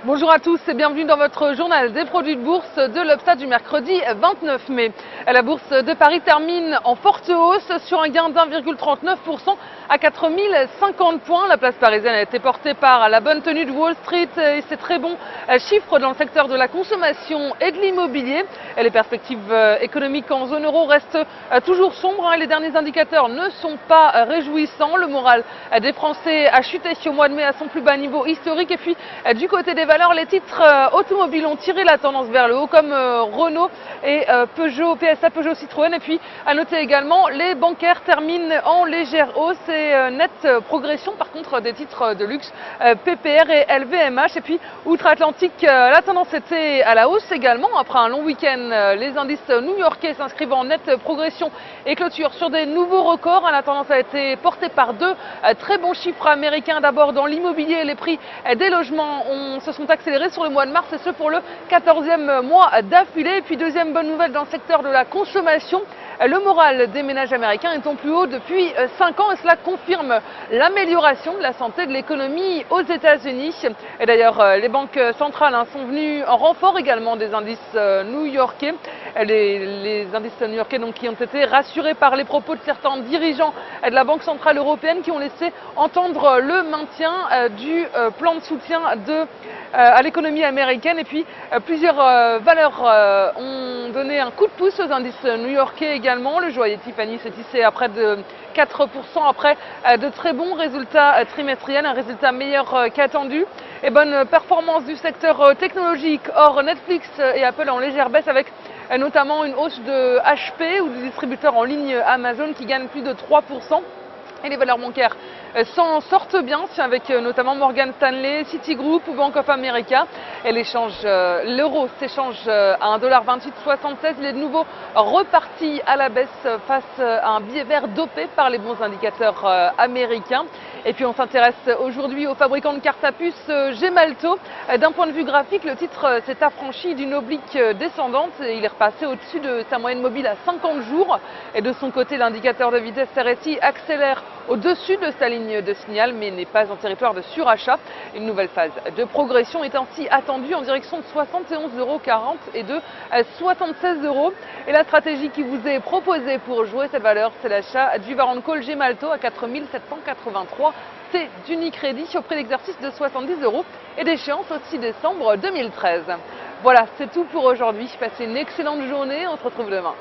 Bonjour à tous et bienvenue dans votre journal des produits de bourse de l'Upstart du mercredi 29 mai. La bourse de Paris termine en forte hausse sur un gain d'1,39% à 4050 points. La place parisienne a été portée par la bonne tenue de Wall Street et ses très bons chiffres dans le secteur de la consommation et de l'immobilier. Les perspectives économiques en zone euro restent toujours sombres. Les derniers indicateurs ne sont pas réjouissants. Le moral des Français a chuté au mois de mai à son plus bas niveau historique. Et puis du côté des valeurs, les titres automobiles ont tiré la tendance vers le haut comme Renault et Peugeot, PSA, Peugeot, Citroën. Et puis à noter également, les bancaires terminent en légère hausse et nette progression par contre des titres de luxe PPR et LVMH. Et puis outre-Atlantique, la tendance était à la hausse également. Après un long week-end, les indices new-yorkais s'inscrivent en nette progression et clôturent sur des nouveaux records. La tendance a été portée par deux très bons chiffres américains. D'abord dans l'immobilier, les prix des logements se sont accélérés sur le mois de mars et ce pour le 14e mois d'affilée. Et puis deuxième bonne nouvelle dans le secteur de la consommation, le moral des ménages américains est au plus haut depuis 5 ans et cela confirme l'amélioration de la santé de l'économie aux États-Unis. Et d'ailleurs, les banques centrales sont venues en renfort également des indices new-yorkais. Les indices new-yorkais donc, qui ont été rassurés par les propos de certains dirigeants de la Banque centrale européenne qui ont laissé entendre le maintien du plan de soutien à l'économie américaine. Et puis plusieurs valeurs ont donné un coup de pouce aux indices new-yorkais également. Le joaillier Tiffany s'est hissé à près de 4% après de très bons résultats trimestriels, un résultat meilleur qu'attendu. Et bonne performance du secteur technologique. Or, Netflix et Apple en légère baisse avec notamment une hausse de HP ou du distributeur en ligne Amazon qui gagne plus de 3%. Et les valeurs bancaires s'en sortent bien, avec notamment Morgan Stanley, Citigroup ou Bank of America. Et l'euro s'échange à 1,2876 $. Il est de nouveau reparti à la baisse face à un billet vert dopé par les bons indicateurs américains. Et puis on s'intéresse aujourd'hui au fabricant de cartes à puce Gemalto. D'un point de vue graphique, le titre s'est affranchi d'une oblique descendante. Il est repassé au-dessus de sa moyenne mobile à 50 jours. Et de son côté, l'indicateur de vitesse RSI accélère au-dessus de sa ligne de signal, mais n'est pas en territoire de surachat. Une nouvelle phase de progression est ainsi attendue en direction de 71,40 € et de 76 €. Et la stratégie qui vous est proposée pour jouer cette valeur, c'est l'achat du Varant Call Gemalto à 4783 T d'Unicredit au prix d'exercice de 70 € et d'échéance au 6 décembre 2013. Voilà, c'est tout pour aujourd'hui. Passez une excellente journée. On se retrouve demain.